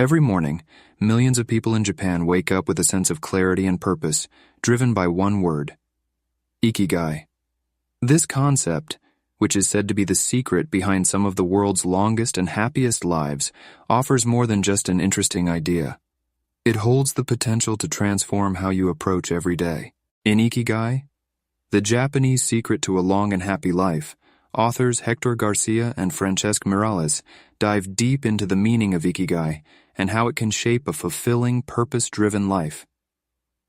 Every morning, millions of people in Japan wake up with a sense of clarity and purpose, driven by one word: Ikigai. This concept, which is said to be the secret behind some of the world's longest and happiest lives, offers more than just an interesting idea. It holds the potential to transform how you approach every day. In Ikigai, the Japanese secret to a long and happy life, authors Hector Garcia and Francesc Miralles dive deep into the meaning of Ikigai and how it can shape a fulfilling, purpose-driven life.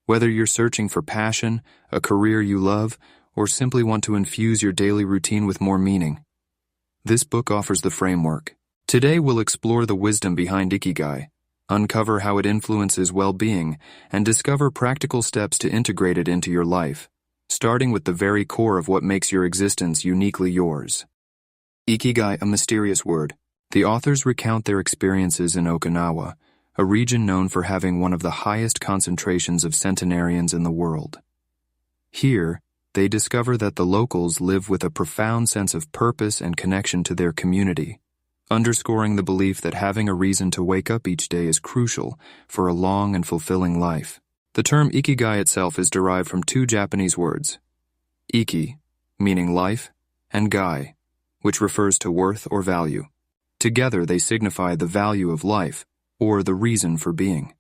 Whether you're searching for passion, a career you love, or simply want to infuse your daily routine with more meaning, this book offers the framework. Today we'll explore the wisdom behind Ikigai, uncover how it influences well-being, and discover practical steps to integrate it into your life, starting with the very core of what makes your existence uniquely yours. Ikigai, a mysterious word. The authors recount their experiences in Okinawa, a region known for having one of the highest concentrations of centenarians in the world. Here, they discover that the locals live with a profound sense of purpose and connection to their community, underscoring the belief that having a reason to wake up each day is crucial for a long and fulfilling life. The term Ikigai itself is derived from two Japanese words: Iki, meaning life, and Gai, which refers to worth or value. Together they signify the value of life, or the reason for being.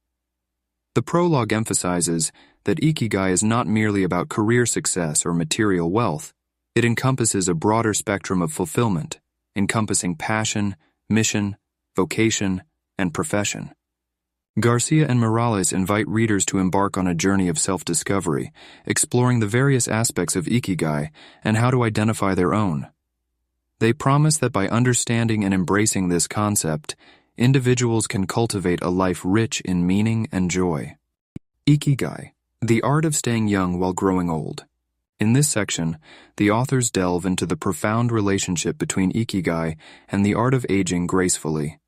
The prologue emphasizes that Ikigai is not merely about career success or material wealth. It encompasses a broader spectrum of fulfillment, encompassing passion, mission, vocation, and profession. Garcia and Miralles invite readers to embark on a journey of self-discovery, exploring the various aspects of Ikigai and how to identify their own. They promise that by understanding and embracing this concept, individuals can cultivate a life rich in meaning and joy. Ikigai, the art of staying young while growing old. In this section, the authors delve into the profound relationship between Ikigai and the art of aging gracefully.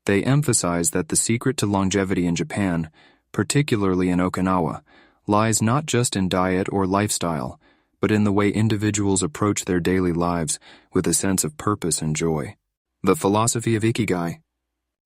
They emphasize that the secret to longevity in Japan, particularly in Okinawa, lies not just in diet or lifestyle, but in the way individuals approach their daily lives with a sense of purpose and joy. The philosophy of Ikigai.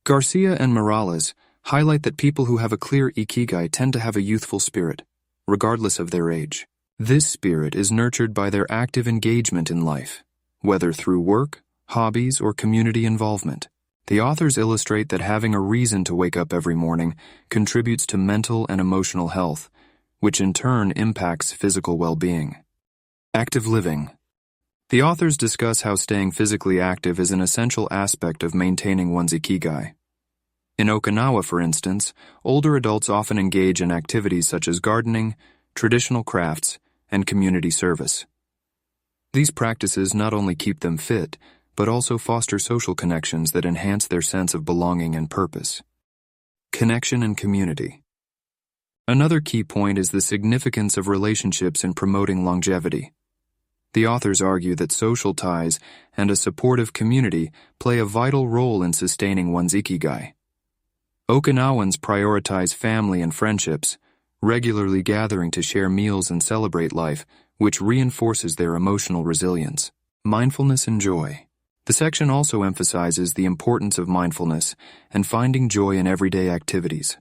Garcia and Miralles highlight that people who have a clear Ikigai tend to have a youthful spirit, regardless of their age. This spirit is nurtured by their active engagement in life, whether through work, hobbies, or community involvement. The authors illustrate that having a reason to wake up every morning contributes to mental and emotional health, which in turn impacts physical well-being. Active living. The authors discuss how staying physically active is an essential aspect of maintaining one's Ikigai. In Okinawa, for instance, older adults often engage in activities such as gardening, traditional crafts, and community service. These practices not only keep them fit, but also foster social connections that enhance their sense of belonging and purpose. Connection and community. Another key point is the significance of relationships in promoting longevity. The authors argue that social ties and a supportive community play a vital role in sustaining one's Ikigai. Okinawans prioritize family and friendships, regularly gathering to share meals and celebrate life, which reinforces their emotional resilience. Mindfulness and joy. The section also emphasizes the importance of mindfulness and finding joy in everyday activities.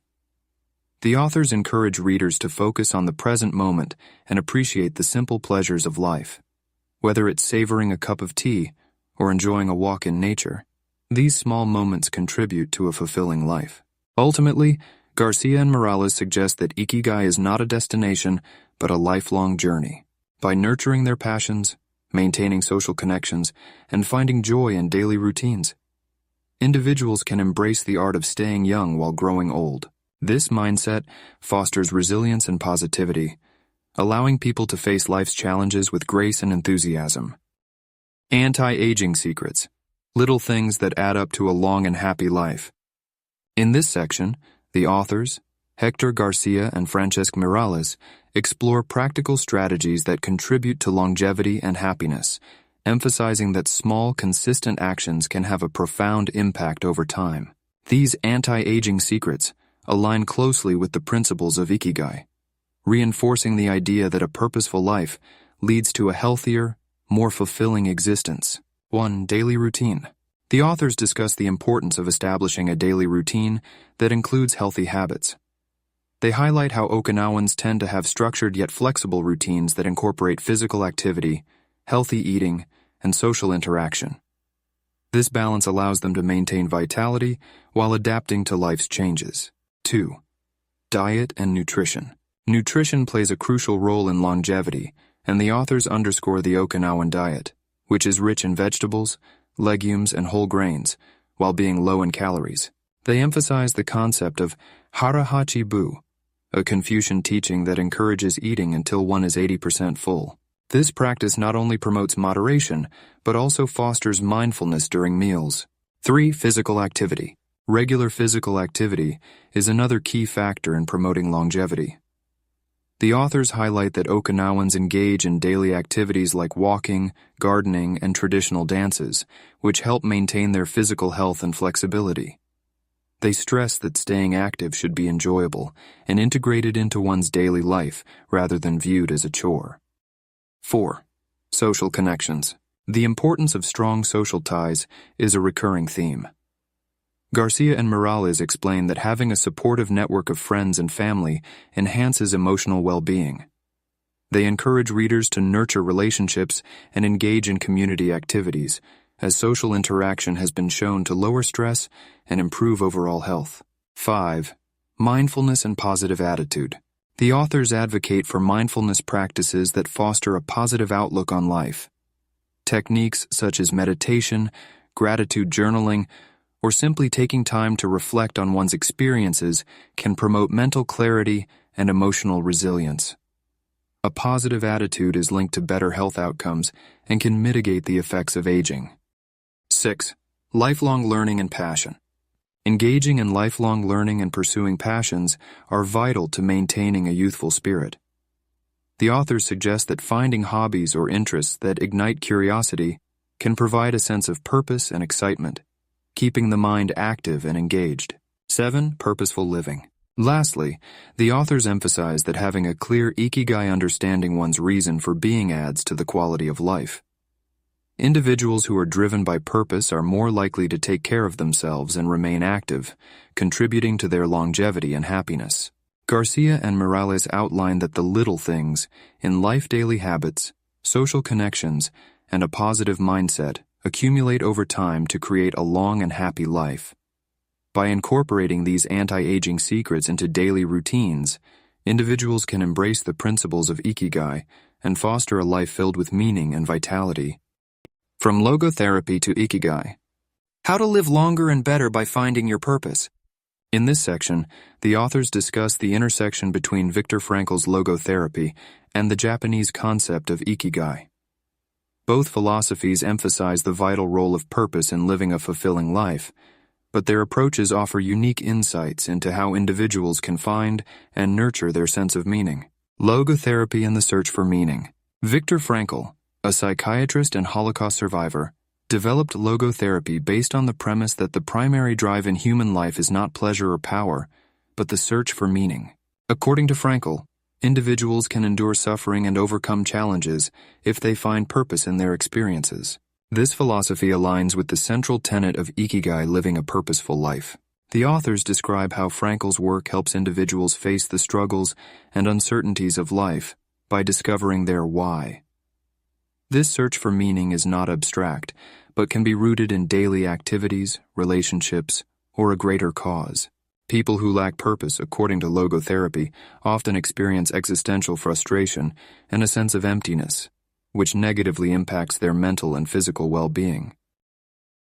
The authors encourage readers to focus on the present moment and appreciate the simple pleasures of life. Whether it's savoring a cup of tea or enjoying a walk in nature, these small moments contribute to a fulfilling life. Ultimately, Garcia and Miralles suggest that Ikigai is not a destination, but a lifelong journey. By nurturing their passions, maintaining social connections, and finding joy in daily routines, individuals can embrace the art of staying young while growing old. This mindset fosters resilience and positivity, allowing people to face life's challenges with grace and enthusiasm. Anti-aging secrets. Little things that add up to a long and happy life. In this section, the authors, Hector Garcia and Francesc Miralles, explore practical strategies that contribute to longevity and happiness, emphasizing that small, consistent actions can have a profound impact over time. These anti-aging secrets align closely with the principles of Ikigai, reinforcing the idea that a purposeful life leads to a healthier, more fulfilling existence. 1. Daily routine. The authors discuss the importance of establishing a daily routine that includes healthy habits. They highlight how Okinawans tend to have structured yet flexible routines that incorporate physical activity, healthy eating, and social interaction. This balance allows them to maintain vitality while adapting to life's changes. 2. Diet and nutrition. Nutrition plays a crucial role in longevity, and the authors underscore the Okinawan diet, which is rich in vegetables, legumes, and whole grains, while being low in calories. They emphasize the concept of hara-hachi-bu, a Confucian teaching that encourages eating until one is 80% full. This practice not only promotes moderation, but also fosters mindfulness during meals. 3. Physical activity. Regular physical activity is another key factor in promoting longevity. The authors highlight that Okinawans engage in daily activities like walking, gardening, and traditional dances, which help maintain their physical health and flexibility. They stress that staying active should be enjoyable and integrated into one's daily life rather than viewed as a chore. 4. Social connections. The importance of strong social ties is a recurring theme. Garcia and Miralles explain that having a supportive network of friends and family enhances emotional well-being. They encourage readers to nurture relationships and engage in community activities, as social interaction has been shown to lower stress and improve overall health. 5. Mindfulness and positive attitude. The authors advocate for mindfulness practices that foster a positive outlook on life. Techniques such as meditation, gratitude journaling, or simply taking time to reflect on one's experiences can promote mental clarity and emotional resilience. A positive attitude is linked to better health outcomes and can mitigate the effects of aging. 6. Lifelong learning and passion. Engaging in lifelong learning and pursuing passions are vital to maintaining a youthful spirit. The authors suggest that finding hobbies or interests that ignite curiosity can provide a sense of purpose and excitement, keeping the mind active and engaged. 7. Purposeful living. Lastly, the authors emphasize that having a clear Ikigai understanding one's reason for being adds to the quality of life. Individuals who are driven by purpose are more likely to take care of themselves and remain active, contributing to their longevity and happiness. Garcia and Miralles outline that the little things in life, daily habits, social connections, and a positive mindset accumulate over time to create a long and happy life. By incorporating these anti-aging secrets into daily routines, individuals can embrace the principles of Ikigai and foster a life filled with meaning and vitality. From logotherapy to Ikigai. How to live longer and better by finding your purpose. In this section, the authors discuss the intersection between Viktor Frankl's logotherapy and the Japanese concept of Ikigai. Both philosophies emphasize the vital role of purpose in living a fulfilling life, but their approaches offer unique insights into how individuals can find and nurture their sense of meaning. Logotherapy and the search for meaning. Viktor Frankl, a psychiatrist and Holocaust survivor, developed logotherapy based on the premise that the primary drive in human life is not pleasure or power, but the search for meaning. According to Frankl, individuals can endure suffering and overcome challenges if they find purpose in their experiences. This philosophy aligns with the central tenet of Ikigai, living a purposeful life. The authors describe how Frankl's work helps individuals face the struggles and uncertainties of life by discovering their why. This search for meaning is not abstract, but can be rooted in daily activities, relationships, or a greater cause. People who lack purpose, according to logotherapy, often experience existential frustration and a sense of emptiness, which negatively impacts their mental and physical well-being.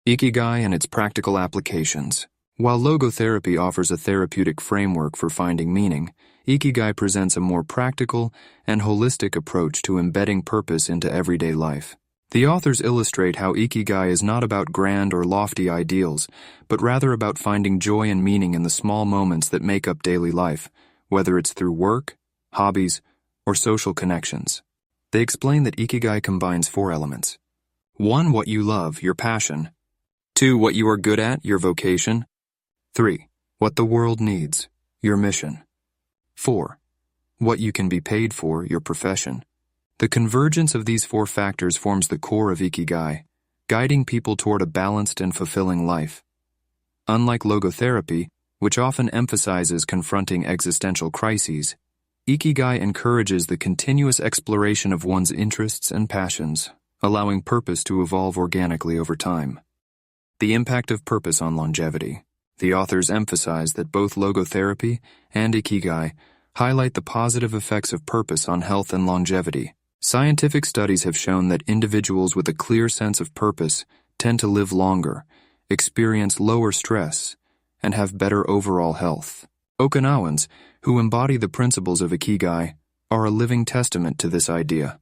Ikigai and its practical applications. While logotherapy offers a therapeutic framework for finding meaning, Ikigai presents a more practical and holistic approach to embedding purpose into everyday life. The authors illustrate how Ikigai is not about grand or lofty ideals, but rather about finding joy and meaning in the small moments that make up daily life, whether it's through work, hobbies, or social connections. They explain that Ikigai combines 4 elements. 1. What you love, your passion. 2. What you are good at, your vocation. 3. What the world needs, your mission. 4. What you can be paid for, your profession. The convergence of these 4 factors forms the core of Ikigai, guiding people toward a balanced and fulfilling life. Unlike logotherapy, which often emphasizes confronting existential crises, Ikigai encourages the continuous exploration of one's interests and passions, allowing purpose to evolve organically over time. The impact of purpose on longevity. The authors emphasize that both logotherapy and Ikigai highlight the positive effects of purpose on health and longevity. Scientific studies have shown that individuals with a clear sense of purpose tend to live longer, experience lower stress, and have better overall health. Okinawans, who embody the principles of Ikigai, are a living testament to this idea,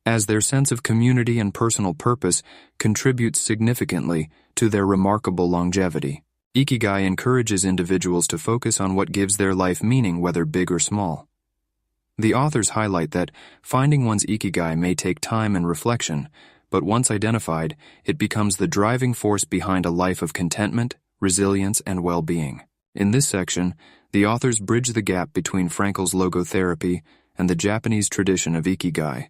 as their sense of community and personal purpose contributes significantly to their remarkable longevity. Ikigai encourages individuals to focus on what gives their life meaning, whether big or small. The authors highlight that finding one's Ikigai may take time and reflection, but once identified, it becomes the driving force behind a life of contentment, resilience, and well-being. In this section, the authors bridge the gap between Frankl's logotherapy and the Japanese tradition of Ikigai,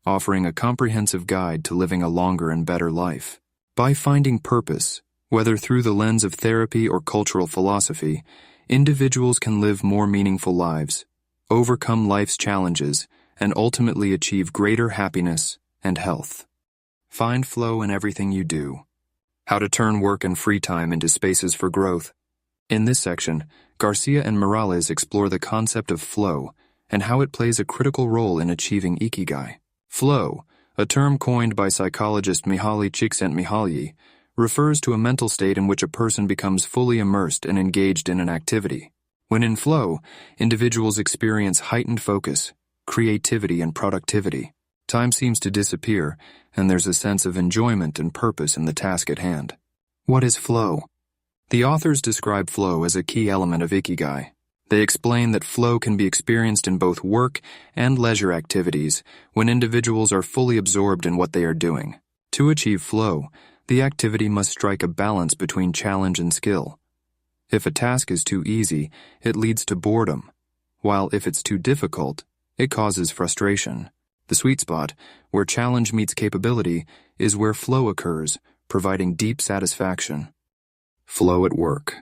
offering a comprehensive guide to living a longer and better life. By finding purpose, whether through the lens of therapy or cultural philosophy, individuals can live more meaningful lives, overcome life's challenges, and ultimately achieve greater happiness and health. Find flow in everything you do. How to turn work and free time into spaces for growth. In this section, Garcia and Miralles explore the concept of flow and how it plays a critical role in achieving Ikigai. Flow, a term coined by psychologist Mihaly Csikszentmihalyi, refers to a mental state in which a person becomes fully immersed and engaged in an activity. When in flow, individuals experience heightened focus, creativity, and productivity. Time seems to disappear, and there's a sense of enjoyment and purpose in the task at hand. What is flow? The authors describe flow as a key element of Ikigai. They explain that flow can be experienced in both work and leisure activities when individuals are fully absorbed in what they are doing. To achieve flow, the activity must strike a balance between challenge and skill. If a task is too easy, it leads to boredom, while if it's too difficult, it causes frustration. The sweet spot, where challenge meets capability, is where flow occurs, providing deep satisfaction. Flow at work.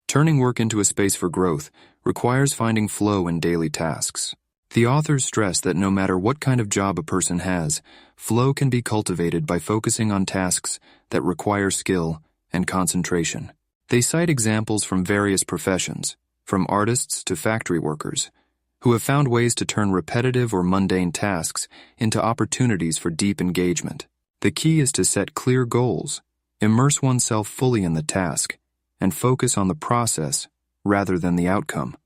Turning work into a space for growth requires finding flow in daily tasks. The authors stress that no matter what kind of job a person has, flow can be cultivated by focusing on tasks that require skill and concentration. They cite examples from various professions, from artists to factory workers, who have found ways to turn repetitive or mundane tasks into opportunities for deep engagement. The key is to set clear goals, immerse oneself fully in the task, and focus on the process rather than the outcome.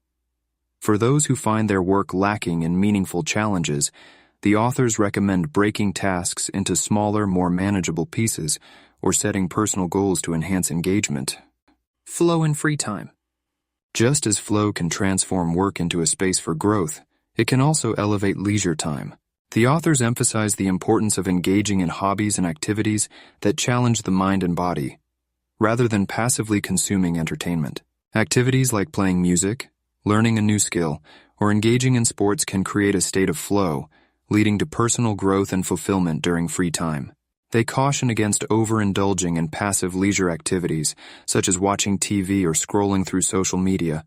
For those who find their work lacking in meaningful challenges, the authors recommend breaking tasks into smaller, more manageable pieces or setting personal goals to enhance engagement. Flow in free time. Just as flow can transform work into a space for growth, it can also elevate leisure time. The authors emphasize the importance of engaging in hobbies and activities that challenge the mind and body, rather than passively consuming entertainment. Activities like playing music, learning a new skill, or engaging in sports can create a state of flow, leading to personal growth and fulfillment during free time. They caution against overindulging in passive leisure activities, such as watching TV or scrolling through social media,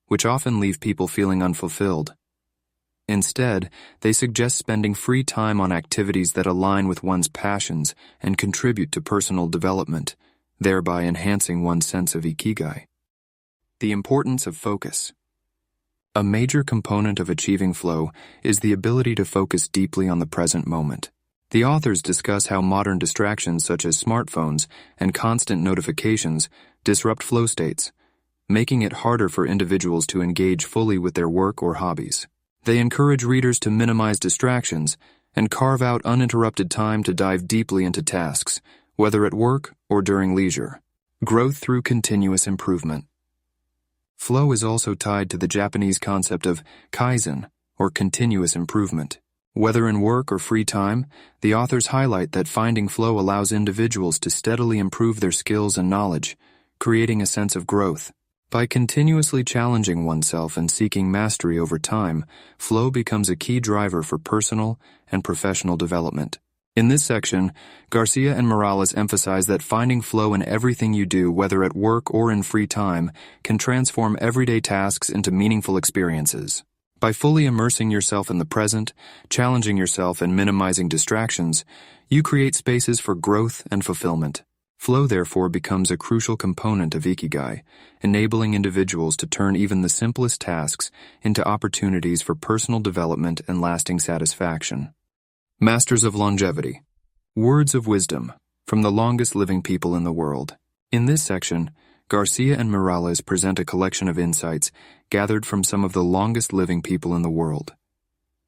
which often leave people feeling unfulfilled. Instead, they suggest spending free time on activities that align with one's passions and contribute to personal development, thereby enhancing one's sense of Ikigai. The importance of focus. A major component of achieving flow is the ability to focus deeply on the present moment. The authors discuss how modern distractions such as smartphones and constant notifications disrupt flow states, making it harder for individuals to engage fully with their work or hobbies. They encourage readers to minimize distractions and carve out uninterrupted time to dive deeply into tasks, whether at work or during leisure. Growth through continuous improvement. Flow is also tied to the Japanese concept of kaizen, or continuous improvement. Whether in work or free time, the authors highlight that finding flow allows individuals to steadily improve their skills and knowledge, creating a sense of growth. By continuously challenging oneself and seeking mastery over time, flow becomes a key driver for personal and professional development. In this section, Garcia and Miralles emphasize that finding flow in everything you do, whether at work or in free time, can transform everyday tasks into meaningful experiences. By fully immersing yourself in the present, challenging yourself, and minimizing distractions, you create spaces for growth and fulfillment. Flow, therefore, becomes a crucial component of Ikigai, enabling individuals to turn even the simplest tasks into opportunities for personal development and lasting satisfaction. Masters of Longevity. Words of wisdom from the longest living people in the world. In this section, Garcia and Miralles present a collection of insights gathered from some of the longest living people in the world,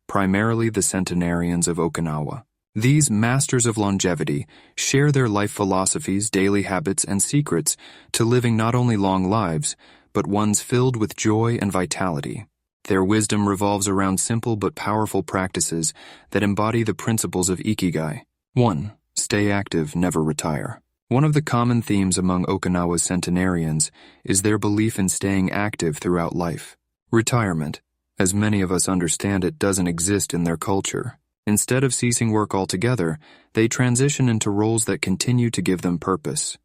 primarily the centenarians of Okinawa. These masters of longevity share their life philosophies, daily habits, and secrets to living not only long lives, but ones filled with joy and vitality. Their wisdom revolves around simple but powerful practices that embody the principles of Ikigai. 1. Stay active, never retire. One of the common themes among Okinawa's centenarians is their belief in staying active throughout life. Retirement, as many of us understand it, doesn't exist in their culture. Instead of ceasing work altogether, they transition into roles that continue to give them purpose.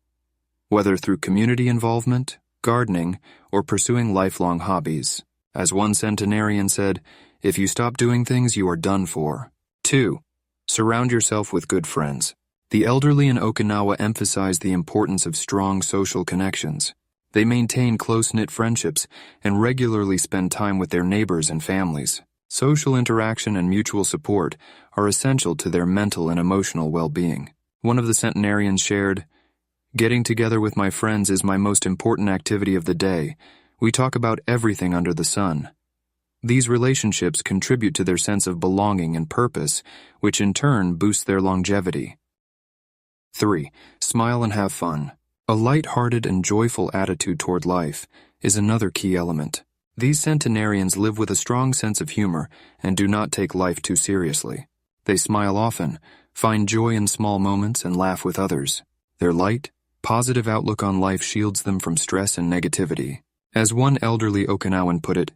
Whether through community involvement, gardening, or pursuing lifelong hobbies. As one centenarian said, if you stop doing things, you are done for. 2. Surround yourself with good friends. The elderly in Okinawa emphasize the importance of strong social connections. They maintain close-knit friendships and regularly spend time with their neighbors and families. Social interaction and mutual support are essential to their mental and emotional well-being. One of the centenarians shared, "Getting together with my friends is my most important activity of the day. We talk about everything under the sun." These relationships contribute to their sense of belonging and purpose, which in turn boosts their longevity. 3. Smile and have fun. A light-hearted and joyful attitude toward life is another key element. These centenarians live with a strong sense of humor and do not take life too seriously. They smile often, find joy in small moments, and laugh with others. Their light, positive outlook on life shields them from stress and negativity. As one elderly Okinawan put it,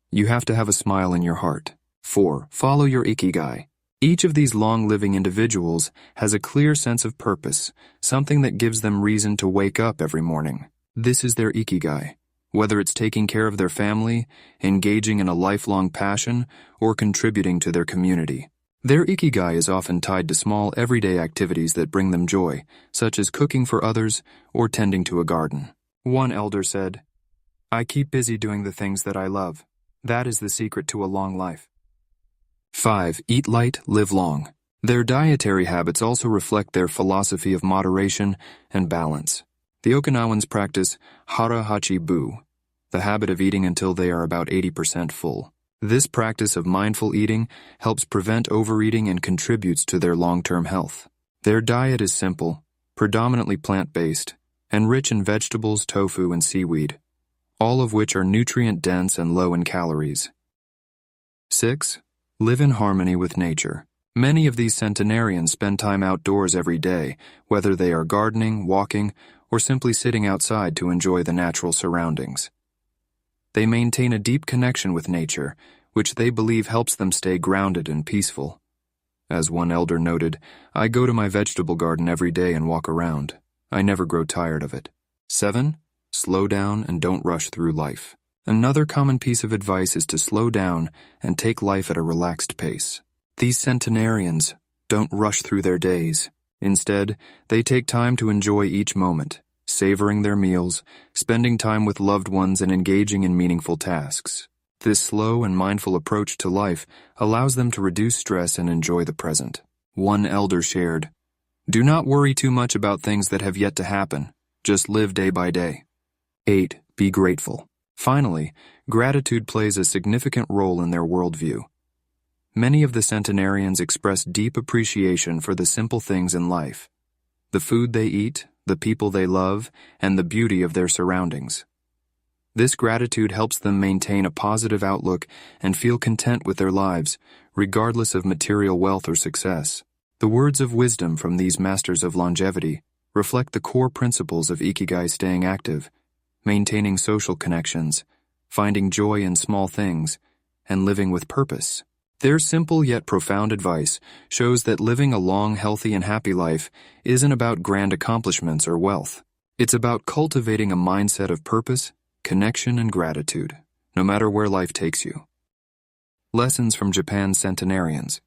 "You have to have a smile in your heart." 4. Follow your Ikigai. Each of these long-living individuals has a clear sense of purpose, something that gives them reason to wake up every morning. This is their Ikigai. Whether it's taking care of their family, engaging in a lifelong passion, or contributing to their community. Their Ikigai is often tied to small everyday activities that bring them joy, such as cooking for others or tending to a garden. One elder said, "I keep busy doing the things that I love. That is the secret to a long life." 5. Eat light, live long. Their dietary habits also reflect their philosophy of moderation and balance. The Okinawans practice hara hachi bu, the habit of eating until they are about 80% full. This practice of mindful eating helps prevent overeating and contributes to their long-term health. Their diet is simple, predominantly plant-based, and rich in vegetables, tofu, and seaweed, all of which are nutrient-dense and low in calories. 6. Live in harmony with nature. Many of these centenarians spend time outdoors every day, whether they are gardening, walking, or simply sitting outside to enjoy the natural surroundings. They maintain a deep connection with nature, which they believe helps them stay grounded and peaceful. As one elder noted, "I go to my vegetable garden every day and walk around. I never grow tired of it." 7. Slow down and don't rush through life. Another common piece of advice is to slow down and take life at a relaxed pace. These centenarians don't rush through their days. Instead, they take time to enjoy each moment, savoring their meals, spending time with loved ones, and engaging in meaningful tasks. This slow and mindful approach to life allows them to reduce stress and enjoy the present. One elder shared, "Do not worry too much about things that have yet to happen. Just live day by day." 8. Be grateful. Finally, gratitude plays a significant role in their worldview. Many of the centenarians express deep appreciation for the simple things in life: the food they eat, the people they love, and the beauty of their surroundings. This gratitude helps them maintain a positive outlook and feel content with their lives, regardless of material wealth or success. The words of wisdom from these masters of longevity reflect the core principles of Ikigai: staying active, maintaining social connections, finding joy in small things, and living with purpose. Their simple yet profound advice shows that living a long, healthy, and happy life isn't about grand accomplishments or wealth. It's about cultivating a mindset of purpose, connection, and gratitude, no matter where life takes you. Lessons from Japan's centenarians.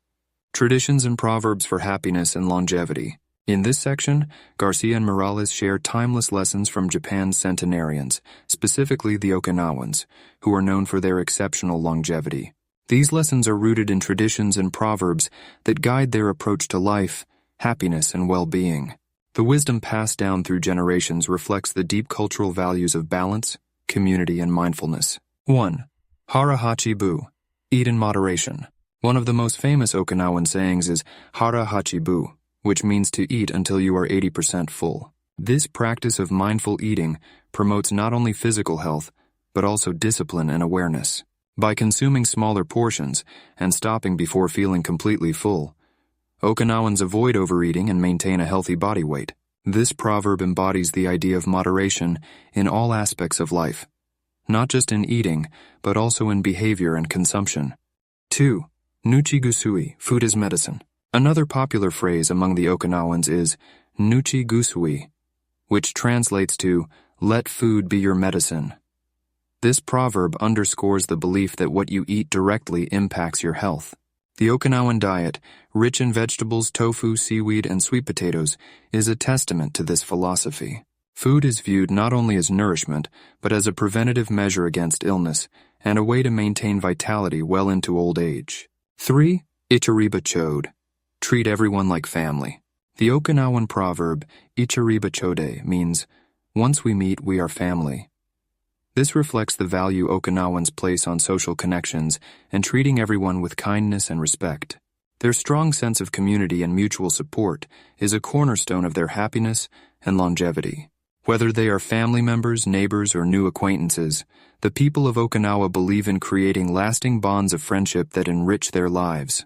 Traditions and proverbs for happiness and longevity. In this section, Garcia and Miralles share timeless lessons from Japan's centenarians, specifically the Okinawans, who are known for their exceptional longevity. These lessons are rooted in traditions and proverbs that guide their approach to life, happiness, and well-being. The wisdom passed down through generations reflects the deep cultural values of balance, community, and mindfulness. 1. Hara hachi bu. Eat in moderation. One of the most famous Okinawan sayings is hara hachi bu, which means to eat until you are 80% full. This practice of mindful eating promotes not only physical health, but also discipline and awareness. By consuming smaller portions and stopping before feeling completely full, Okinawans avoid overeating and maintain a healthy body weight. This proverb embodies the idea of moderation in all aspects of life, not just in eating, but also in behavior and consumption. 2. Nuchi gusui, food is medicine. Another popular phrase among the Okinawans is nuchi gusui, which translates to let food be your medicine. This proverb underscores the belief that what you eat directly impacts your health. The Okinawan diet, rich in vegetables, tofu, seaweed, and sweet potatoes, is a testament to this philosophy. Food is viewed not only as nourishment, but as a preventative measure against illness and a way to maintain vitality well into old age. 3. Ichiriba chode. Treat everyone like family. The Okinawan proverb, Ichiriba chode, means, once we meet, we are family. This reflects the value Okinawans place on social connections and treating everyone with kindness and respect. Their strong sense of community and mutual support is a cornerstone of their happiness and longevity. Whether they are family members, neighbors, or new acquaintances, the people of Okinawa believe in creating lasting bonds of friendship that enrich their lives.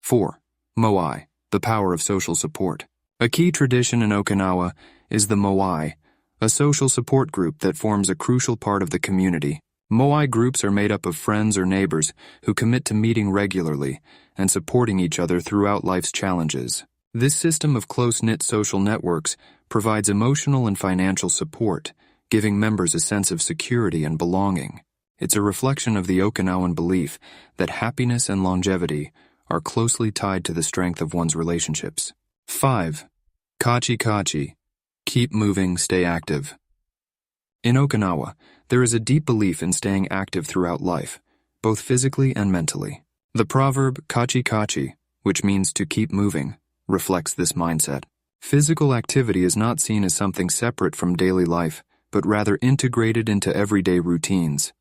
4. Moai, the power of social support. A key tradition in Okinawa is the moai, a social support group that forms a crucial part of the community. Moai groups are made up of friends or neighbors who commit to meeting regularly and supporting each other throughout life's challenges. This system of close-knit social networks provides emotional and financial support, giving members a sense of security and belonging. It's a reflection of the Okinawan belief that happiness and longevity are closely tied to the strength of one's relationships. 5. Kachi kachi. Keep moving, stay active. In Okinawa, there is a deep belief in staying active throughout life, both physically and mentally. The proverb kachi kachi, which means to keep moving, reflects this mindset. Physical activity is not seen as something separate from daily life, but rather integrated into everyday routines.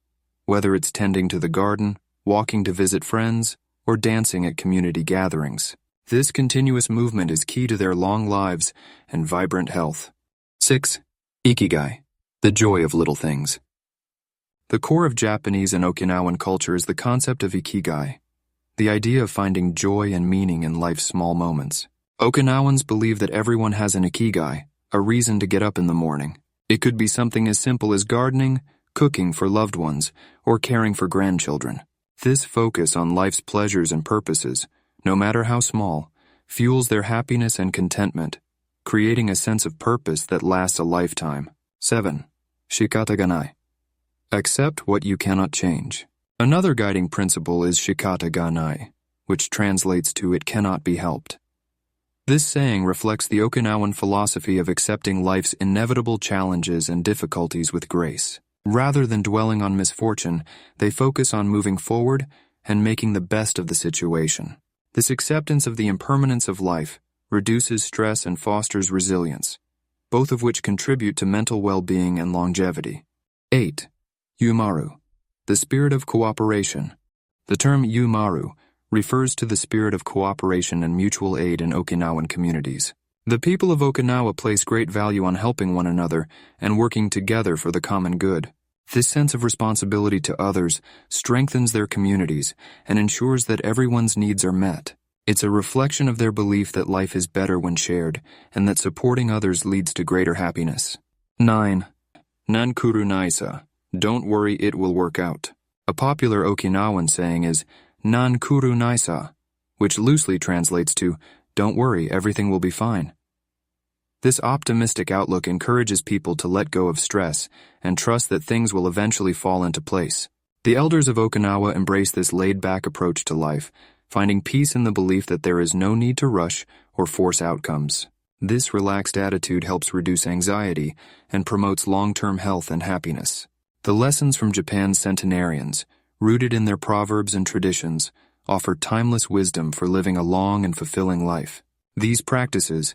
Whether it's tending to the garden, walking to visit friends, or dancing at community gatherings, this continuous movement is key to their long lives and vibrant health. 6. Ikigai, the joy of little things. The core of Japanese and Okinawan culture is the concept of Ikigai, the idea of finding joy and meaning in life's small moments. Okinawans believe that everyone has an Ikigai, a reason to get up in the morning. It could be something as simple as gardening, cooking for loved ones, or caring for grandchildren. This focus on life's pleasures and purposes, no matter how small, fuels their happiness and contentment, creating a sense of purpose that lasts a lifetime. 7. Shikata ga nai. Accept what you cannot change. Another guiding principle is shikata ga nai, which translates to it cannot be helped. This saying reflects the Okinawan philosophy of accepting life's inevitable challenges and difficulties with grace. Rather than dwelling on misfortune, they focus on moving forward and making the best of the situation. This acceptance of the impermanence of life reduces stress and fosters resilience, both of which contribute to mental well-being and longevity. 8. Yumaru, the spirit of cooperation. The term yumaru refers to the spirit of cooperation and mutual aid in Okinawan communities. The people of Okinawa place great value on helping one another and working together for the common good. This sense of responsibility to others strengthens their communities and ensures that everyone's needs are met. It's a reflection of their belief that life is better when shared and that supporting others leads to greater happiness. 9. Nankuru naisa. Don't worry, it will work out. A popular Okinawan saying is, nan kuru naisa, which loosely translates to, "Don't worry, everything will be fine." This optimistic outlook encourages people to let go of stress and trust that things will eventually fall into place. The elders of Okinawa embrace this laid-back approach to life, finding peace in the belief that there is no need to rush or force outcomes. This relaxed attitude helps reduce anxiety and promotes long-term health and happiness. The lessons from Japan's centenarians, rooted in their proverbs and traditions, offer timeless wisdom for living a long and fulfilling life. These practices,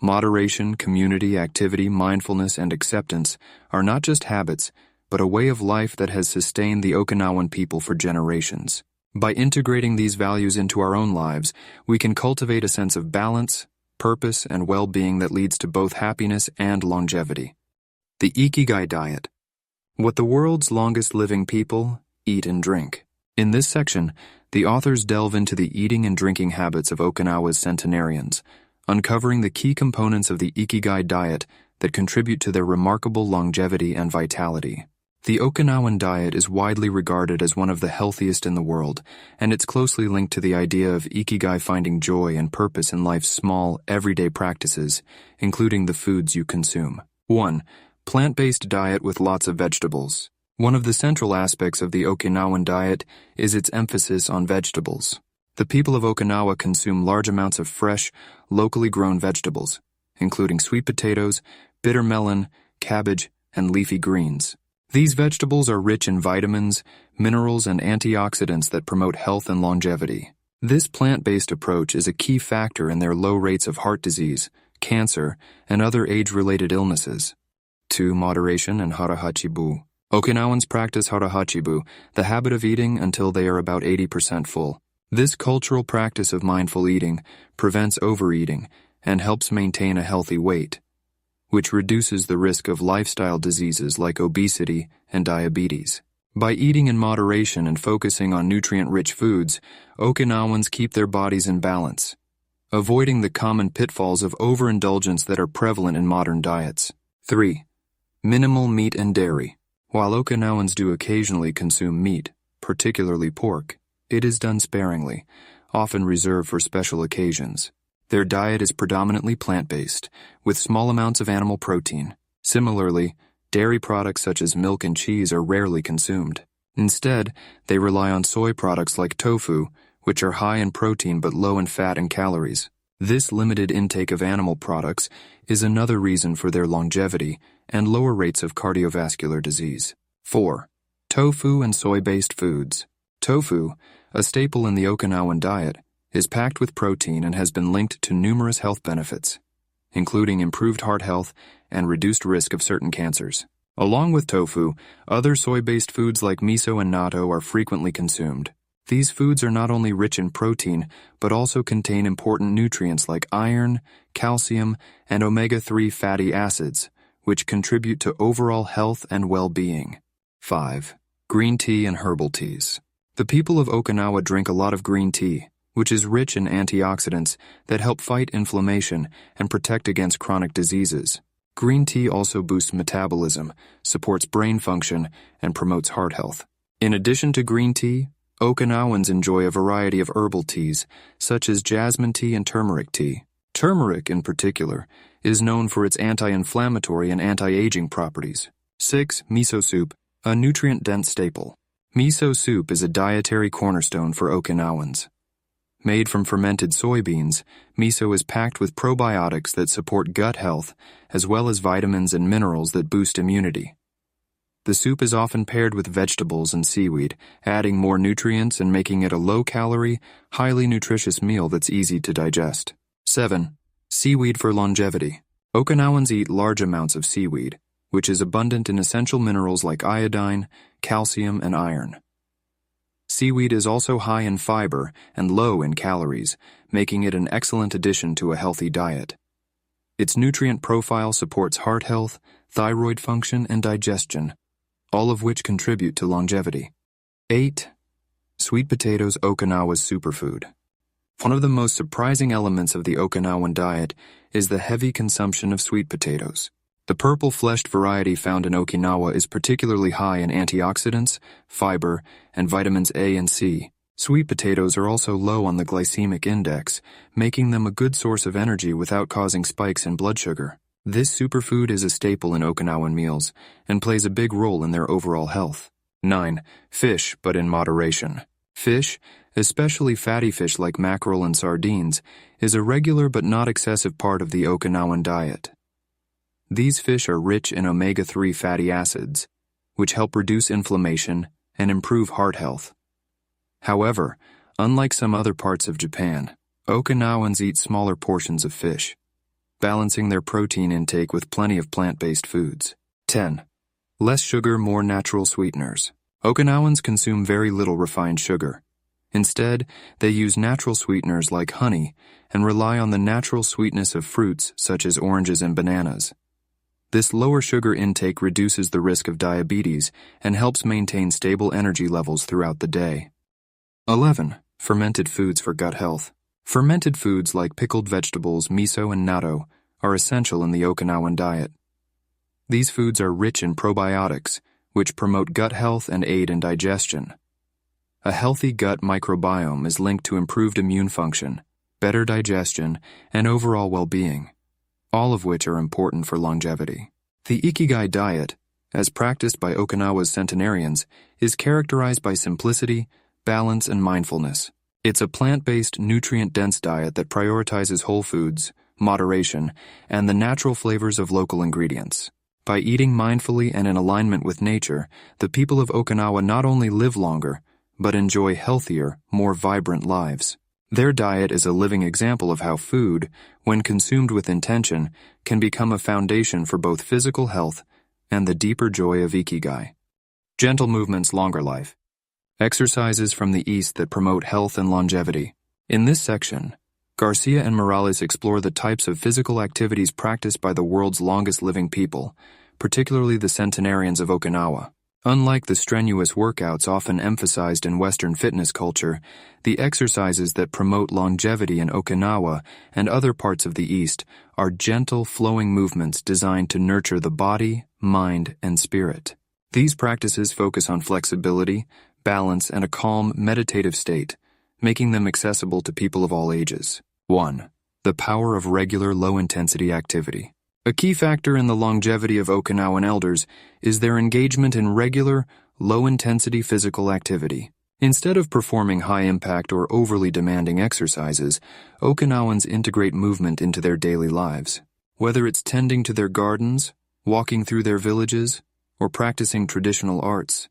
moderation, community, activity, mindfulness, and acceptance, are not just habits, but a way of life that has sustained the Okinawan people for generations. By integrating these values into our own lives, we can cultivate a sense of balance, purpose, and well-being that leads to both happiness and longevity. The Ikigai diet. What the world's longest living people eat and drink. In this section, the authors delve into the eating and drinking habits of Okinawa's centenarians, uncovering the key components of the Ikigai diet that contribute to their remarkable longevity and vitality. The Okinawan diet is widely regarded as one of the healthiest in the world, and it's closely linked to the idea of Ikigai finding joy and purpose in life's small, everyday practices, including the foods you consume. 1. Plant-based diet with lots of vegetables. One of the central aspects of the Okinawan diet is its emphasis on vegetables. The people of Okinawa consume large amounts of fresh, locally grown vegetables, including sweet potatoes, bitter melon, cabbage, and leafy greens. These vegetables are rich in vitamins, minerals, and antioxidants that promote health and longevity. This plant-based approach is a key factor in their low rates of heart disease, cancer, and other age-related illnesses. 2. Moderation and harahachibu. Okinawans practice harahachibu, the habit of eating until they are about 80% full. This cultural practice of mindful eating prevents overeating and helps maintain a healthy weight, which reduces the risk of lifestyle diseases like obesity and diabetes. By eating in moderation and focusing on nutrient-rich foods, Okinawans keep their bodies in balance, avoiding the common pitfalls of overindulgence that are prevalent in modern diets. 3. Minimal meat and dairy. While Okinawans do occasionally consume meat, particularly pork, it is done sparingly, often reserved for special occasions. Their diet is predominantly plant-based, with small amounts of animal protein. Similarly, dairy products such as milk and cheese are rarely consumed. Instead, they rely on soy products like tofu, which are high in protein but low in fat and calories. This limited intake of animal products is another reason for their longevity and lower rates of cardiovascular disease. 4. Tofu and soy-based foods. Tofu, a staple in the Okinawan diet, is packed with protein and has been linked to numerous health benefits, including improved heart health and reduced risk of certain cancers. Along with tofu, other soy-based foods like miso and natto are frequently consumed. These foods are not only rich in protein, but also contain important nutrients like iron, calcium, and omega-3 fatty acids, which contribute to overall health and well-being. 5. Green tea and herbal teas. The people of Okinawa drink a lot of green tea, which is rich in antioxidants that help fight inflammation and protect against chronic diseases. Green tea also boosts metabolism, supports brain function, and promotes heart health. In addition to green tea, Okinawans enjoy a variety of herbal teas, such as jasmine tea and turmeric tea. Turmeric, in particular, is known for its anti-inflammatory and anti-aging properties. 6. Miso soup, a nutrient-dense staple. Miso soup is a dietary cornerstone for Okinawans. Made from fermented soybeans, miso is packed with probiotics that support gut health, as well as vitamins and minerals that boost immunity. The soup is often paired with vegetables and seaweed, adding more nutrients and making it a low-calorie, highly nutritious meal that's easy to digest. 7. Seaweed for longevity. Okinawans eat large amounts of seaweed, which is abundant in essential minerals like iodine, calcium, and iron. Seaweed is also high in fiber and low in calories, making it an excellent addition to a healthy diet. Its nutrient profile supports heart health, thyroid function, and digestion, all of which contribute to longevity. 8. Sweet potatoes, Okinawa's superfood. One of the most surprising elements of the Okinawan diet is the heavy consumption of sweet potatoes. The purple-fleshed variety found in Okinawa is particularly high in antioxidants, fiber, and vitamins A and C, Sweet potatoes are also low on the glycemic index, making them a good source of energy without causing spikes in blood sugar. This superfood is a staple in Okinawan meals and plays a big role in their overall health. 9. Fish, but in moderation. Fish, especially fatty fish like mackerel and sardines, is a regular but not excessive part of the Okinawan diet. These fish are rich in omega-3 fatty acids, which help reduce inflammation and improve heart health. However, unlike some other parts of Japan, Okinawans eat smaller portions of fish, balancing their protein intake with plenty of plant-based foods. 10. Less sugar, more natural sweeteners. Okinawans consume very little refined sugar. Instead, they use natural sweeteners like honey and rely on the natural sweetness of fruits such as oranges and bananas. This lower sugar intake reduces the risk of diabetes and helps maintain stable energy levels throughout the day. 11. Fermented foods for gut health. Fermented foods like pickled vegetables, miso, and natto are essential in the Okinawan diet. These foods are rich in probiotics, which promote gut health and aid in digestion. A healthy gut microbiome is linked to improved immune function, better digestion, and overall well-being, all of which are important for longevity. The Ikigai diet, as practiced by Okinawa's centenarians, is characterized by simplicity, balance, and mindfulness. It's a plant-based, nutrient-dense diet that prioritizes whole foods, moderation, and the natural flavors of local ingredients. By eating mindfully and in alignment with nature, the people of Okinawa not only live longer, but enjoy healthier, more vibrant lives. Their diet is a living example of how food, when consumed with intention, can become a foundation for both physical health and the deeper joy of Ikigai. Gentle movements, longer life. Exercises from the East that promote health and longevity. In this section, Garcia and Miralles explore the types of physical activities practiced by the world's longest living people, particularly the centenarians of Okinawa. Unlike the strenuous workouts often emphasized in Western fitness culture, the exercises that promote longevity in Okinawa and other parts of the East are gentle, flowing movements designed to nurture the body, mind, and spirit. These practices focus on flexibility, balance, and a calm, meditative state, making them accessible to people of all ages. 1. The power of regular low-intensity activity. A key factor in the longevity of Okinawan elders is their engagement in regular, low-intensity physical activity. Instead of performing high-impact or overly demanding exercises, Okinawans integrate movement into their daily lives. Whether it's tending to their gardens, walking through their villages, or practicing traditional arts,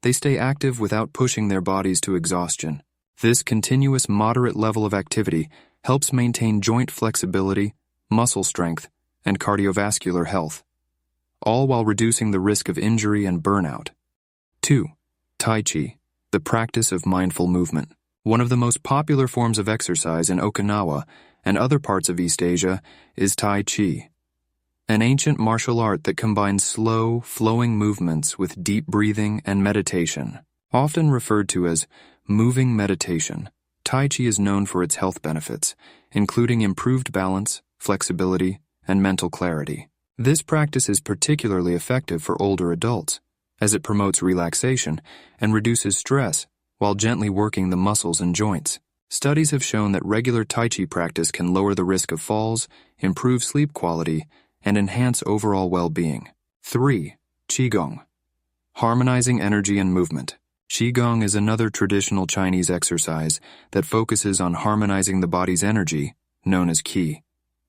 they stay active without pushing their bodies to exhaustion. This continuous moderate level of activity helps maintain joint flexibility, muscle strength, and cardiovascular health, all while reducing the risk of injury and burnout. 2. Tai Chi, the practice of mindful movement. One of the most popular forms of exercise in Okinawa and other parts of East Asia is Tai Chi, an ancient martial art that combines slow, flowing movements with deep breathing and meditation. Often referred to as moving meditation, Tai Chi is known for its health benefits, including improved balance, flexibility, and mental clarity. This practice is particularly effective for older adults, as it promotes relaxation and reduces stress while gently working the muscles and joints. Studies have shown that regular Tai Chi practice can lower the risk of falls, improve sleep quality, and enhance overall well-being. 3. Qigong, harmonizing energy and movement. Qigong is another traditional Chinese exercise that focuses on harmonizing the body's energy, known as qi,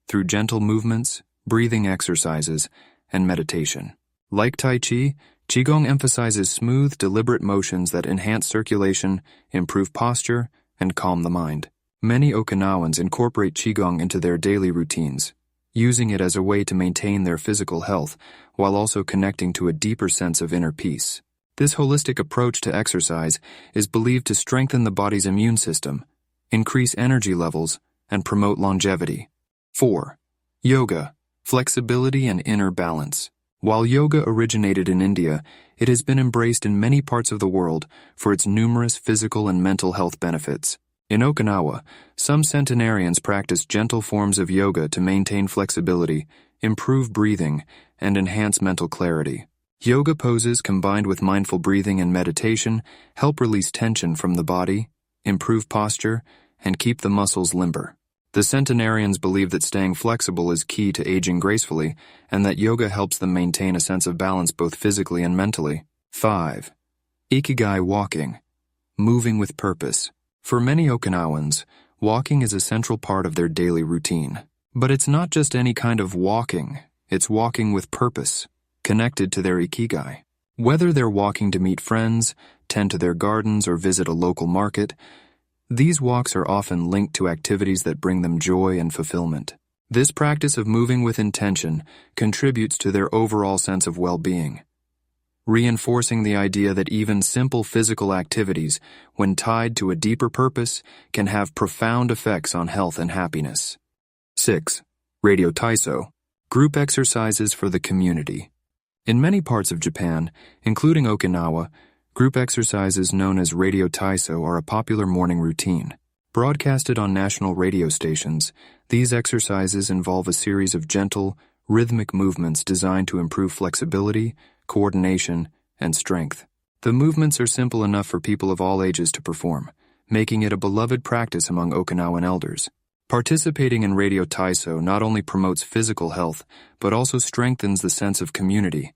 through gentle movements, breathing exercises, and meditation. Like Tai Chi, Qigong emphasizes smooth, deliberate motions that enhance circulation, improve posture, and calm the mind. Many Okinawans incorporate Qigong into their daily routines, using it as a way to maintain their physical health while also connecting to a deeper sense of inner peace. This holistic approach to exercise is believed to strengthen the body's immune system, increase energy levels, and promote longevity. 4. Yoga, flexibility and inner balance. While yoga originated in India, it has been embraced in many parts of the world for its numerous physical and mental health benefits. In Okinawa, some centenarians practice gentle forms of yoga to maintain flexibility, improve breathing, and enhance mental clarity. Yoga poses combined with mindful breathing and meditation help release tension from the body, improve posture, and keep the muscles limber. The centenarians believe that staying flexible is key to aging gracefully and that yoga helps them maintain a sense of balance both physically and mentally. 5. Ikigai walking, moving with purpose. For many Okinawans, walking is a central part of their daily routine. But it's not just any kind of walking, it's walking with purpose, connected to their Ikigai. Whether they're walking to meet friends, tend to their gardens, or visit a local market, these walks are often linked to activities that bring them joy and fulfillment. This practice of moving with intention contributes to their overall sense of well-being, reinforcing the idea that even simple physical activities, when tied to a deeper purpose, can have profound effects on health and happiness. 6. Radio Taiso, group exercises for the community. In many parts of Japan, including Okinawa, group exercises known as Radio Taiso are a popular morning routine. Broadcasted on national radio stations, these exercises involve a series of gentle, rhythmic movements designed to improve flexibility, coordination, and strength. The movements are simple enough for people of all ages to perform, making it a beloved practice among Okinawan elders. Participating in Radio Taiso not only promotes physical health, but also strengthens the sense of community,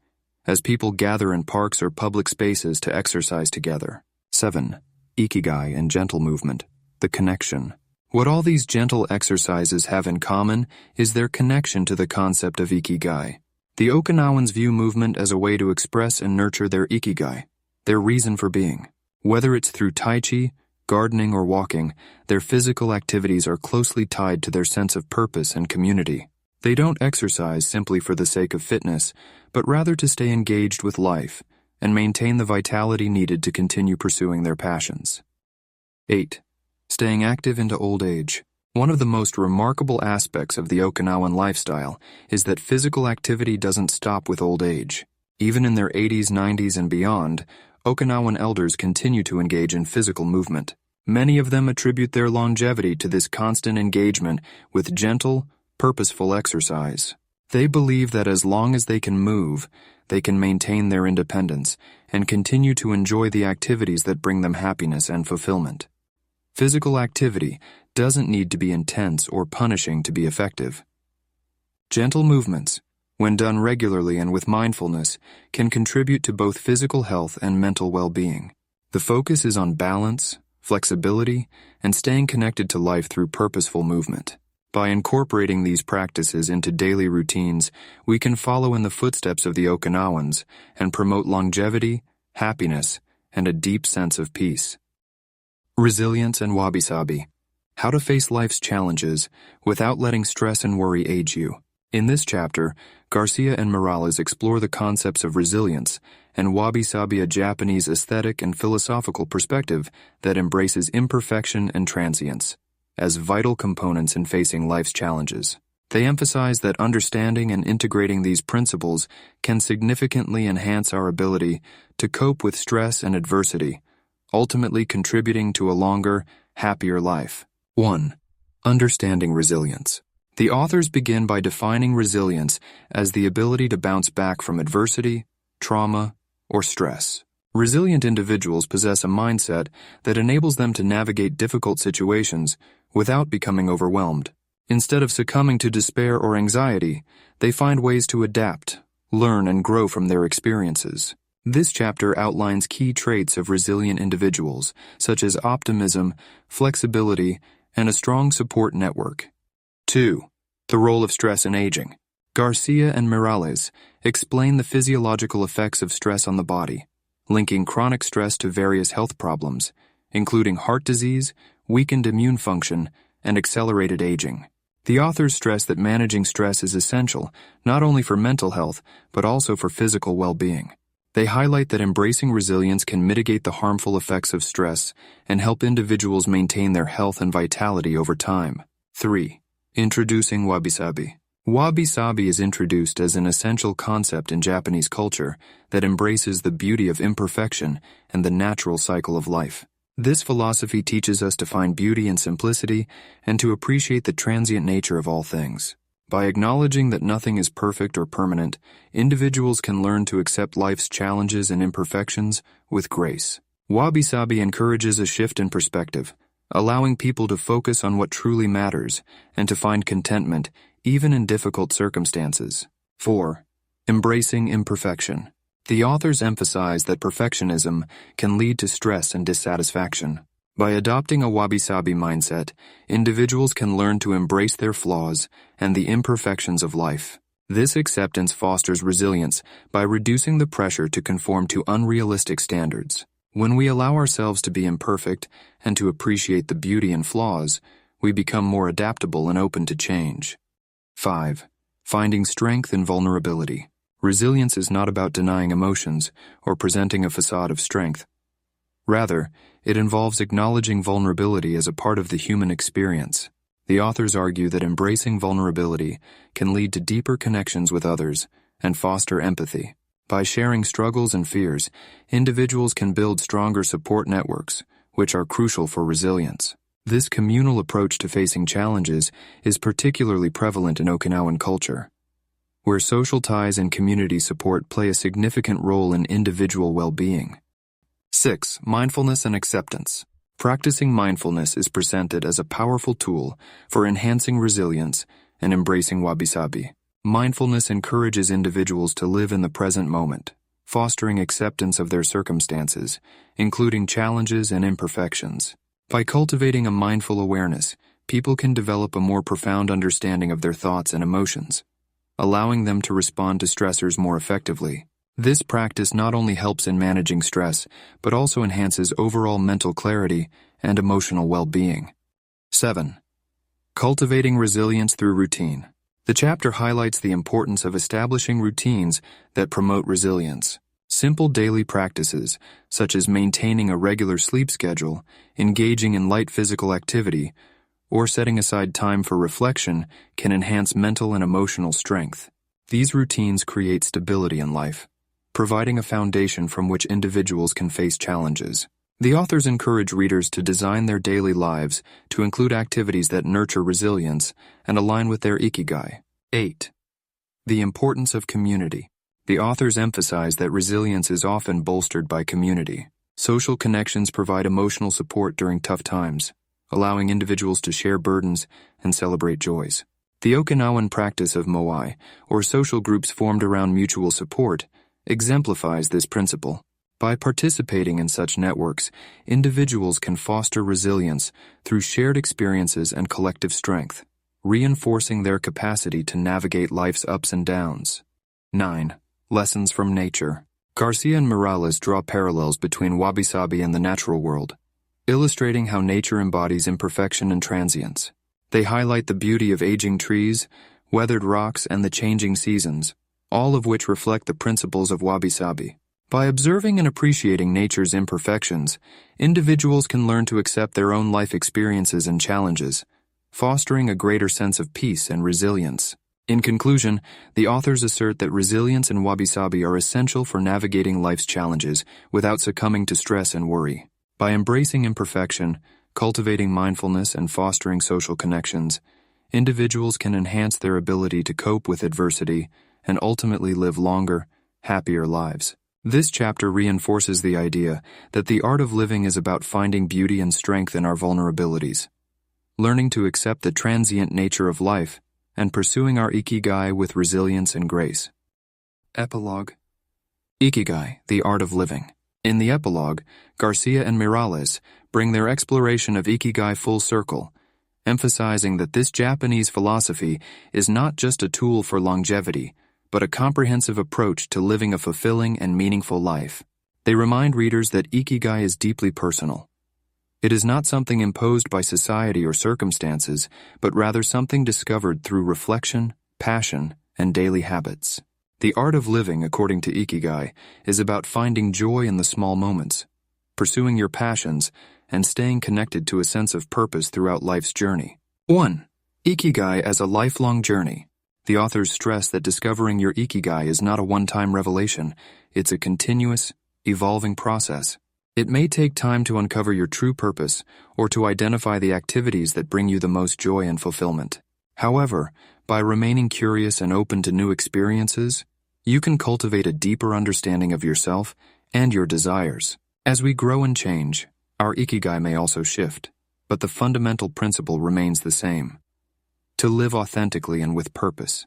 as people gather in parks or public spaces to exercise together. 7. Ikigai and gentle movement, the connection. What all these gentle exercises have in common is their connection to the concept of Ikigai. The Okinawans view movement as a way to express and nurture their Ikigai, their reason for being. Whether it's through Tai Chi, gardening, or walking, their physical activities are closely tied to their sense of purpose and community. They don't exercise simply for the sake of fitness, but rather to stay engaged with life and maintain the vitality needed to continue pursuing their passions. 8. Staying active into old age. One of the most remarkable aspects of the Okinawan lifestyle is that physical activity doesn't stop with old age. Even in their 80s, 90s, and beyond, Okinawan elders continue to engage in physical movement. Many of them attribute their longevity to this constant engagement with gentle, purposeful exercise. They believe that as long as they can move, they can maintain their independence and continue to enjoy the activities that bring them happiness and fulfillment. Physical activity doesn't need to be intense or punishing to be effective. Gentle movements, when done regularly and with mindfulness, can contribute to both physical health and mental well-being. The focus is on balance, flexibility, and staying connected to life through purposeful movement. By incorporating these practices into daily routines, we can follow in the footsteps of the Okinawans and promote longevity, happiness, and a deep sense of peace. Resilience and wabi-sabi. How to face life's challenges without letting stress and worry age you. In this chapter, Garcia and Miralles explore the concepts of resilience and wabi-sabi, a Japanese aesthetic and philosophical perspective that embraces imperfection and transience as vital components in facing life's challenges. They emphasize that understanding and integrating these principles can significantly enhance our ability to cope with stress and adversity, ultimately contributing to a longer, happier life. 1. Understanding resilience. The authors begin by defining resilience as the ability to bounce back from adversity, trauma, or stress. Resilient individuals possess a mindset that enables them to navigate difficult situations without becoming overwhelmed. Instead of succumbing to despair or anxiety, they find ways to adapt, learn, and grow from their experiences. This chapter outlines key traits of resilient individuals, such as optimism, flexibility, and a strong support network. 2. The role of stress in aging. Garcia and Miralles explain the physiological effects of stress on the body, linking chronic stress to various health problems, including heart disease, weakened immune function, and accelerated aging. The authors stress that managing stress is essential not only for mental health, but also for physical well-being. They highlight that embracing resilience can mitigate the harmful effects of stress and help individuals maintain their health and vitality over time. 3. Introducing wabi-sabi. Wabi-sabi is introduced as an essential concept in Japanese culture that embraces the beauty of imperfection and the natural cycle of life. This philosophy teaches us to find beauty in simplicity and to appreciate the transient nature of all things. By acknowledging that nothing is perfect or permanent, individuals can learn to accept life's challenges and imperfections with grace. Wabi-sabi encourages a shift in perspective, allowing people to focus on what truly matters and to find contentment even in difficult circumstances. 4. Embracing imperfection. The authors emphasize that perfectionism can lead to stress and dissatisfaction. By adopting a wabi-sabi mindset, individuals can learn to embrace their flaws and the imperfections of life. This acceptance fosters resilience by reducing the pressure to conform to unrealistic standards. When we allow ourselves to be imperfect and to appreciate the beauty in flaws, we become more adaptable and open to change. 5. Finding strength in vulnerability. Resilience is not about denying emotions or presenting a facade of strength. Rather, it involves acknowledging vulnerability as a part of the human experience. The authors argue that embracing vulnerability can lead to deeper connections with others and foster empathy. By sharing struggles and fears, individuals can build stronger support networks, which are crucial for resilience. This communal approach to facing challenges is particularly prevalent in Okinawan culture, where social ties and community support play a significant role in individual well-being. 6. Mindfulness and acceptance. Practicing mindfulness is presented as a powerful tool for enhancing resilience and embracing wabi-sabi. Mindfulness encourages individuals to live in the present moment, fostering acceptance of their circumstances, including challenges and imperfections. By cultivating a mindful awareness, people can develop a more profound understanding of their thoughts and emotions, allowing them to respond to stressors more effectively. This practice not only helps in managing stress, but also enhances overall mental clarity and emotional well-being. 7. Cultivating resilience through routine. The chapter highlights the importance of establishing routines that promote resilience. Simple daily practices, such as maintaining a regular sleep schedule, engaging in light physical activity, or setting aside time for reflection, can enhance mental and emotional strength. These routines create stability in life, providing a foundation from which individuals can face challenges. The authors encourage readers to design their daily lives to include activities that nurture resilience and align with their Ikigai. 8. The importance of community. The authors emphasize that resilience is often bolstered by community. Social connections provide emotional support during tough times, allowing individuals to share burdens and celebrate joys. The Okinawan practice of moai, or social groups formed around mutual support, exemplifies this principle. By participating in such networks, individuals can foster resilience through shared experiences and collective strength, reinforcing their capacity to navigate life's ups and downs. 9. Lessons from nature. Garcia and Miralles draw parallels between wabi-sabi and the natural world, illustrating how nature embodies imperfection and transience. They highlight the beauty of aging trees, weathered rocks, and the changing seasons, all of which reflect the principles of wabi-sabi. By observing and appreciating nature's imperfections, individuals can learn to accept their own life experiences and challenges, fostering a greater sense of peace and resilience. In conclusion, the authors assert that resilience and wabi-sabi are essential for navigating life's challenges without succumbing to stress and worry. By embracing imperfection, cultivating mindfulness, and fostering social connections, individuals can enhance their ability to cope with adversity and ultimately live longer, happier lives. This chapter reinforces the idea that the art of living is about finding beauty and strength in our vulnerabilities, learning to accept the transient nature of life, and pursuing our Ikigai with resilience and grace. Epilogue. Ikigai, the art of living. In the epilogue, Garcia and Miralles bring their exploration of Ikigai full circle, emphasizing that this Japanese philosophy is not just a tool for longevity, but a comprehensive approach to living a fulfilling and meaningful life. They remind readers that Ikigai is deeply personal. It is not something imposed by society or circumstances, but rather something discovered through reflection, passion, and daily habits. The art of living, according to Ikigai, is about finding joy in the small moments, pursuing your passions, and staying connected to a sense of purpose throughout life's journey. 1. Ikigai as a lifelong journey. The authors stress that discovering your Ikigai is not a one-time revelation, it's a continuous, evolving process. It may take time to uncover your true purpose or to identify the activities that bring you the most joy and fulfillment. However, By remaining curious and open to new experiences, you can cultivate a deeper understanding of yourself and your desires. As we grow and change, our Ikigai may also shift, but the fundamental principle remains the same: to live authentically and with purpose.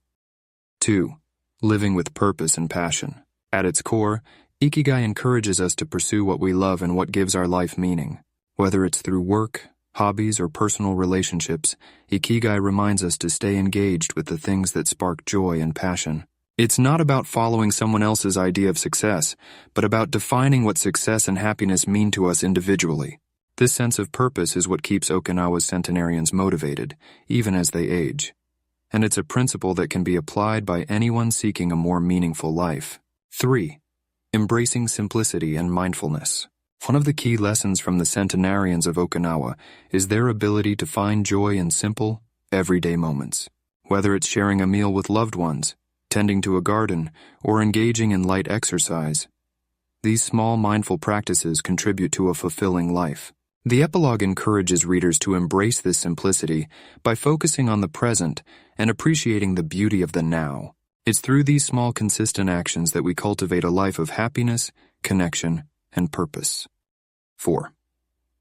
2. Living with purpose and passion. At its core, Ikigai encourages us to pursue what we love and what gives our life meaning. Whether it's through work, hobbies, or personal relationships, Ikigai reminds us to stay engaged with the things that spark joy and passion. It's not about following someone else's idea of success, but about defining what success and happiness mean to us individually. This sense of purpose is what keeps Okinawa's centenarians motivated, even as they age. And it's a principle that can be applied by anyone seeking a more meaningful life. 3. Embracing simplicity and mindfulness. One of the key lessons from the centenarians of Okinawa is their ability to find joy in simple, everyday moments. Whether it's sharing a meal with loved ones, tending to a garden, or engaging in light exercise, these small mindful practices contribute to a fulfilling life. The epilogue encourages readers to embrace this simplicity by focusing on the present and appreciating the beauty of the now. It's through these small, consistent actions that we cultivate a life of happiness, connection, and purpose. 4.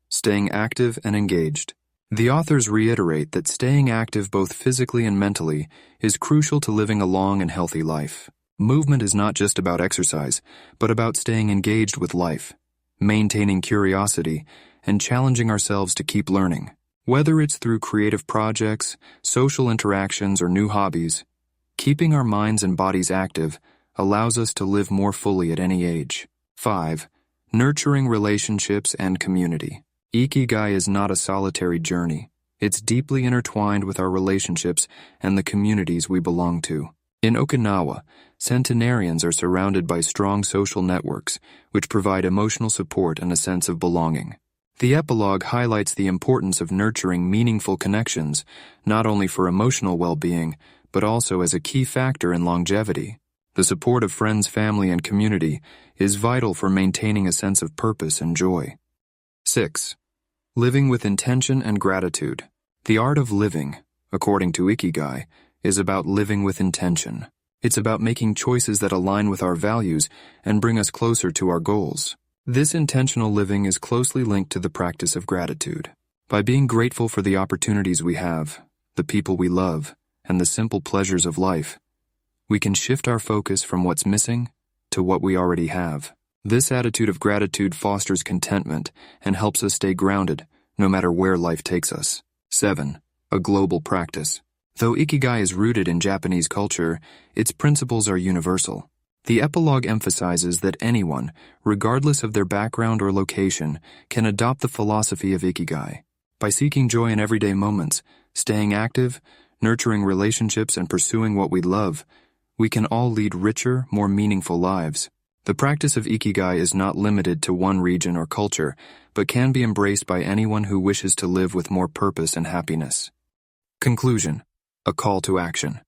Staying active and engaged. The authors reiterate that staying active both physically and mentally is crucial to living a long and healthy life. Movement is not just about exercise, but about staying engaged with life, maintaining curiosity, and challenging ourselves to keep learning. Whether it's through creative projects, social interactions, or new hobbies, keeping our minds and bodies active allows us to live more fully at any age. 5. Nurturing relationships and community. Ikigai is not a solitary journey. It's deeply intertwined with our relationships and the communities we belong to. In Okinawa, centenarians are surrounded by strong social networks, which provide emotional support and a sense of belonging. The epilogue highlights the importance of nurturing meaningful connections, not only for emotional well-being, but also as a key factor in longevity. The support of friends, family, and community is vital for maintaining a sense of purpose and joy. 6. Living with intention and gratitude. The art of living, according to Ikigai, is about living with intention. It's about making choices that align with our values and bring us closer to our goals. This intentional living is closely linked to the practice of gratitude. By being grateful for the opportunities we have, the people we love, and the simple pleasures of life, we can shift our focus from what's missing to what we already have. This attitude of gratitude fosters contentment and helps us stay grounded, no matter where life takes us. 7. A global practice. Though Ikigai is rooted in Japanese culture, its principles are universal. The epilogue emphasizes that anyone, regardless of their background or location, can adopt the philosophy of Ikigai. By seeking joy in everyday moments, staying active, nurturing relationships, and pursuing what we love, we can all lead richer, more meaningful lives. The practice of Ikigai is not limited to one region or culture, but can be embraced by anyone who wishes to live with more purpose and happiness. Conclusion. A call to action.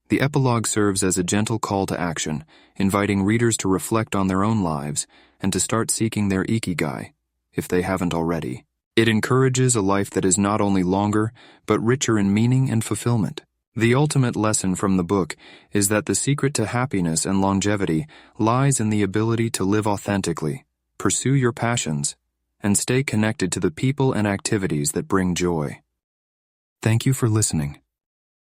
The epilogue serves as a gentle call to action, inviting readers to reflect on their own lives and to start seeking their Ikigai, if they haven't already. It encourages a life that is not only longer, but richer in meaning and fulfillment. The ultimate lesson from the book is that the secret to happiness and longevity lies in the ability to live authentically, pursue your passions, and stay connected to the people and activities that bring joy. Thank you for listening.